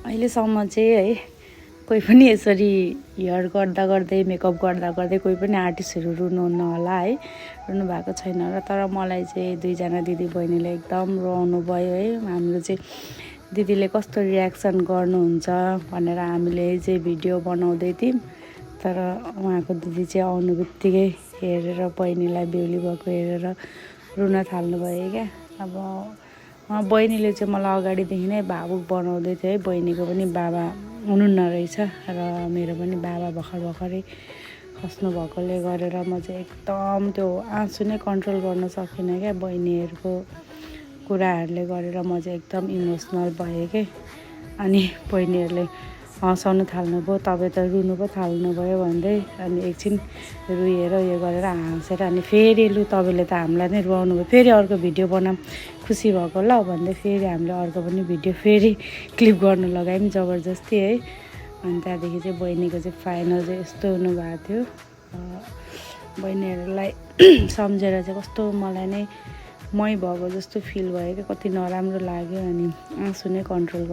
अहिलेसम्म चाहिँ है कोही पनि यसरी हेयर गर्दा गर्दै मेकअप गर्दा गर्दै कोही पनि आर्टिस्टहरू रुनुहुन्न होला है, रुनु भएको छैन र तर मलाई चाहिँ दुईजना दिदी बहिनीले एकदम रुवाउनु भयो है। हाम्रो चाहिँ दिदीले कस्तो रियाक्सन गर्नुहुन्छ भनेर हामीले चाहिँ भिडियो बनाउँदै थियौँ, तर उहाँको दिदी चाहिँ आउनु बित्तिकै हेरेर बहिनीलाई बेहुली भएको हेरेर रुन थाल्नुभयो क्या। अब बहिनीले चाहिँ मलाई अगाडिदेखि नै भावुक बनाउँदै थियो है। बहिनीको पनि बाबा हुनुहुन्न रहेछ र मेरो पनि बाबा भर्खरै खस्नु भएकोले गरेर म चाहिँ एकदम त्यो आँसु नै कन्ट्रोल गर्न सकिनँ क्या। बहिनीहरूको कुराहरूले गरेर म चाहिँ एकदम इमोसनल भएँ के। अनि बहिनीहरूले हँसाउनु थाल्नुभयो, तपाईँ त रुनु पो थाल्नुभयो भन्दै, अनि एकछिन रुएर उयो गरेर हाँसेर अनि फेरि लु तपाईँले त हामीलाई नै रुवाउनु भयो, फेरि अर्को भिडियो बनाऊँ खुसी भएको ल भन्दै फेरि हामीले अर्को पनि भिडियो फेरि क्लिप गर्नु लगायौँ जबरजस्ती है। अनि त्यहाँदेखि चाहिँ बहिनीको चाहिँ फाइनल चाहिँ यस्तो हुनुभएको थियो। बहिनीहरूलाई सम्झेर चाहिँ कस्तो मलाई नै मै भएको जस्तो फिल भयो क्या, कति नराम्रो लाग्यो। अनि आँसु नै कन्ट्रोल